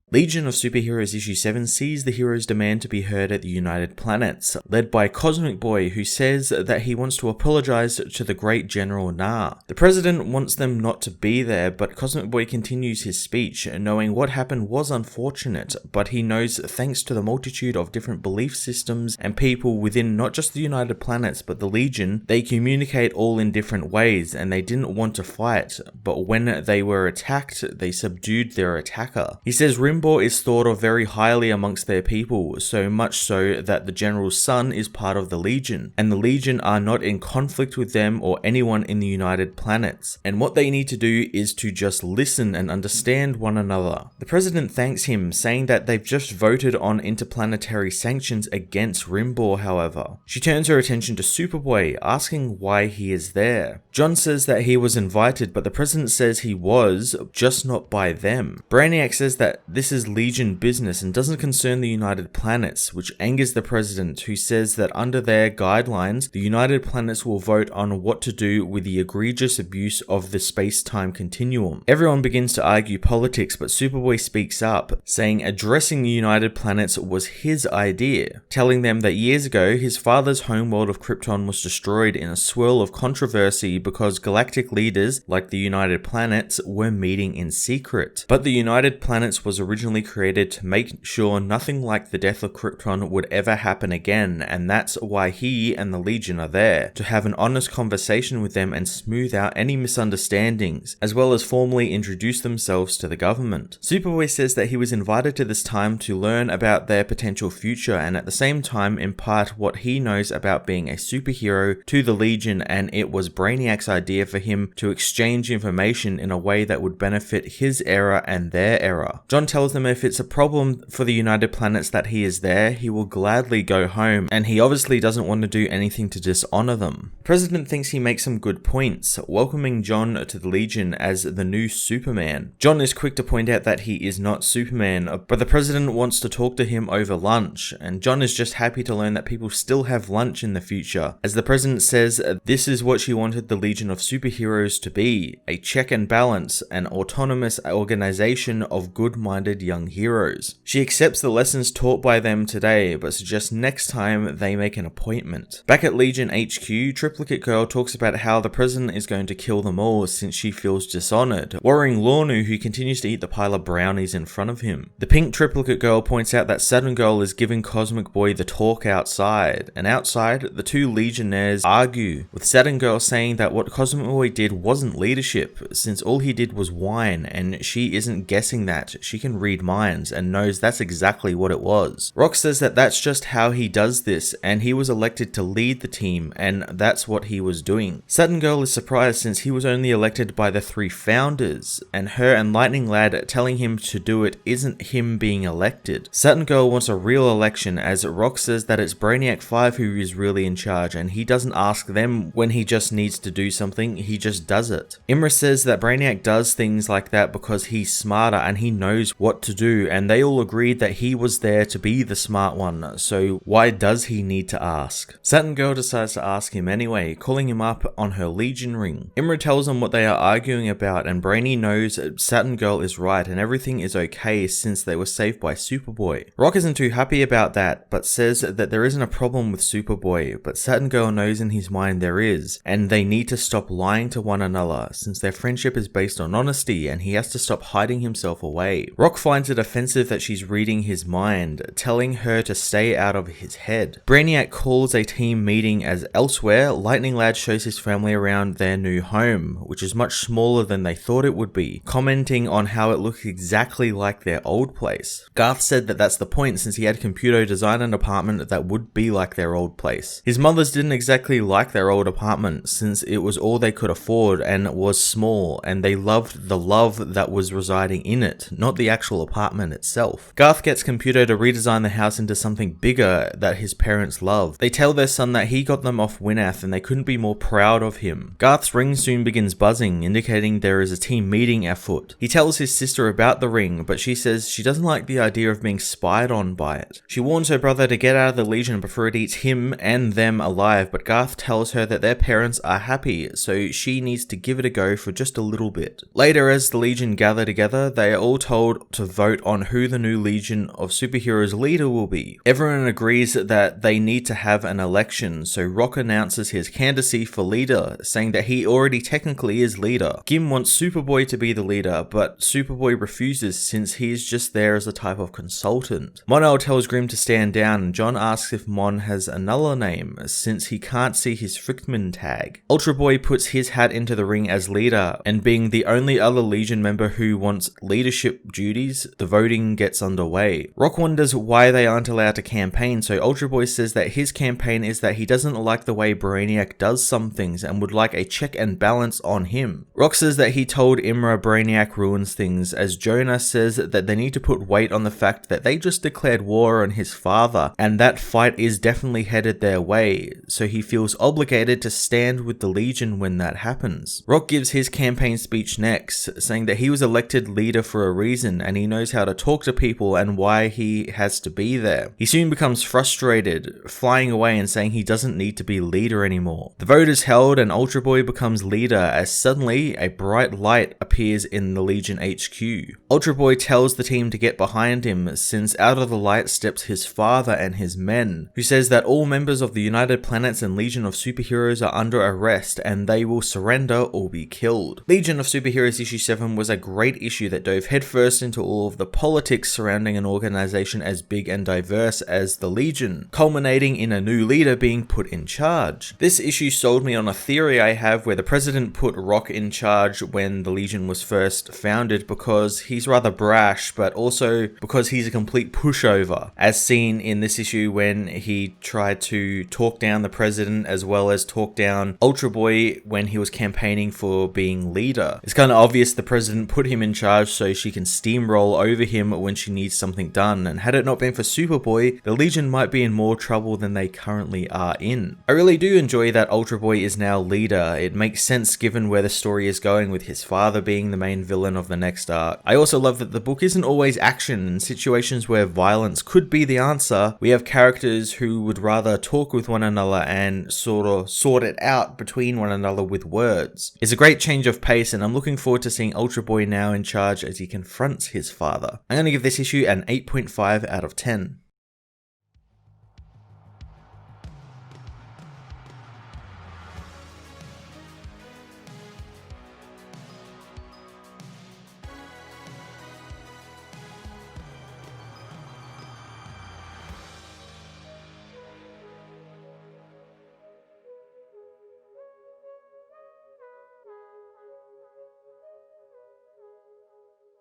Legion of Superheroes Issue 7 sees the heroes' demand to be heard at the United Planets, led by Cosmic Boy, who says that he wants to apologize to the great General Na. The president wants them not to be there, but Cosmic Boy continues his speech, knowing what happened was unfortunate, but he knows thanks to the multitude of different belief systems and people within not just the United Planets but the Legion, they communicate all in different ways, and they didn't want to fight, but when they were attacked, they subdued their attacker. He says Rimbo is thought of very highly amongst their people, so much so that the General's son is part of the Legion, and the Legion are not in conflict with them or anyone in the United Planets, and what they need to do is to just listen and understand one another. The president thanks him, saying that they've just voted on interplanetary sanctions against Rimbo, however. She turns her attention to Superboy, asking why he is there. John says that he was invited, but the president says he was, just not by them. Brainiac says that this is Legion business and doesn't concern the United Planets, which angers the president, who says that under their guidelines, the United Planets will vote on what to do with the egregious abuse of the space-time continuum. Everyone begins to argue politics, but Superboy speaks up, saying addressing the United Planets was his idea, telling them that years ago his father's homeworld of Krypton was destroyed in a swirl of controversy because galactic leaders, like the United Planets, were meeting in secret. But the United Planets was originally created to make sure nothing like the death of Krypton would ever happen again, and that's why he and the Legion are there, to have an honest conversation with them and smooth out any misunderstandings, as well as formally introduce themselves to the government. Superboy says that he was invited to this time to learn about their potential future and at the same time impart what he knows about being a superhero to the Legion, and it was Brainiac's idea for him to exchange information in a way that would benefit his era and their era. John tells them if it's a problem for the United Planets that he is there, he will gladly go home, and he obviously doesn't want to do anything to dishonor them. The president thinks he makes some good points, welcoming John to the Legion as the new Superman. John is quick to point out that he is not Superman, but the president wants to talk to him over lunch, and John is just happy to learn that people still have lunch in the future, as the president says this is what she wanted the Legion of Superheroes to be, a check and balance, an autonomous organization of good-minded young heroes. She accepts the lessons taught by them today, but suggests next time they make an appointment. Back at Legion HQ, Triplicate Girl talks about how the president is going to kill them all since she feels dishonored, worrying Lornu, who continues to eat the pile of brownies in front of him. The pink Triplicate Girl points out that Saturn Girl is giving Cosmic Boy the talk outside, and outside, the two Legionnaires argue, with Saturn Girl saying that what Cosmic Boy did wasn't leadership, since all he did was whine, and she isn't guessing that. She can read minds and knows that's exactly what it was. Rock says that that's just how he does this, and he was elected to lead the team, and that's what he was doing. Saturn Girl is surprised since he was only elected by the three founders, and her and Lightning Lad telling him to do it isn't him being elected. Saturn Girl wants a real election, as Rock says that it's Brainiac 5 who is really in charge, and he doesn't ask them when he just needs to do something, he just does it. Imra says that Brainiac does things like that because he's smarter and he knows what to do, and they all agreed that he was there to be the smart one, so why does he need to ask? Saturn Girl decides to ask him anyway, calling him up on her Legion ring. Imra tells him what they are arguing about, and Brainy knows Saturn Girl is right and everything is okay since they were saved by Superboy. Rock isn't too happy about that, but says that there isn't a problem with Superboy, but Saturn Girl knows in his mind there is, and they need to stop lying to one another since their friendship is based on honesty and he has to stop hiding himself away. Rock finds it offensive that she's reading his mind, telling her to stay out of his head. Brainiac calls a team meeting as elsewhere, Lightning Lad shows his family around their new home, which is much smaller than they thought it would be, commenting on how it looks exactly like their old place. Garth said that that's the point since he had computer design an apartment that would be like their old place. His mothers didn't exactly like their old apartment since it was all they could afford and was small, and they loved the love that was residing in it, not the actual apartment itself. Garth gets computer to redesign the house into something bigger that his parents love. They tell their son that he got them off Winath and they couldn't be more proud of him. Garth's ring soon begins buzzing, indicating there is a team meeting afoot. He tells his sister about the ring, but she says she doesn't like the idea of being spied on by it. She warns her brother to get out of the Legion before it eats him and them alive, but Garth tells her that their parents are happy, so she needs to give it a go for just a little bit. Later, as the Legion gather together, they are all told to vote on who the new Legion of Superheroes leader will be. Everyone agrees that they need to have an election, so Rock announces his candidacy for leader, saying that he already technically is leader. Gim wants Superboy to be the leader, but Superboy refuses since he is just there as a type of consultant. Mon-El tells Grimm to stand down, and John asks if Mon has another name, since he can't see his Frickman tag. Ultraboy puts his hat into the ring as leader, and being the only other Legion member who wants leadership duties, the voting gets underway. Rock wonders why they aren't allowed to campaign, so Ultraboy says that his campaign is that he doesn't like the way Brainiac does some things and would like a check and balance on him. Rock says that he told Imra Brainiac ruins things, as Jonah says that they need to put weight on the fact that they just declared war on his father, and that fight is definitely headed their way, so he feels obligated to stand with the Legion when that happens. Rock gives his campaign speech next, saying that he was elected leader for a reason and he knows how to talk to people and why he has to be there. He soon becomes frustrated, flying away and saying he doesn't need to be leader anymore. The vote is held and Ultraboy becomes leader as suddenly a bright light appears in the Legion HQ. Ultraboy tells the team to get behind him since out of the light steps his father and his men, who says that all members of the United Planets and Legion of Superheroes are under arrest and they will surrender or be killed. Legion of Superheroes issue 7 was a great issue that dove headfirst into all of the politics surrounding an organization as big and diverse as the Legion, culminating in a new leader being put in charge. This issue sold me on a theory I have where the president put Rock in charge when the Legion was first founded because he's rather brash, but also because he's a complete pushover, as seen in this issue when he tried to talk down the president as well as talk down Ultraboy when he was campaigning for being leader. It's kind of obvious the president put him in charge so she can steamroll over him when she needs something done, and had it not been for Superboy, the Legion might be in more trouble than they currently are in. I really do enjoy that Ultraboy is now leader. It makes sense given where the story is going with his father being the main villain of the next arc. I also love that the book isn't always action. In situations where violence could be the answer, we have characters who would rather talk with one another and sort it out between one another with words. It's a great change of pace and I'm looking forward to seeing Ultraboy now in charge as he confronts his father. I'm going to give this issue an 8.5 out of 10.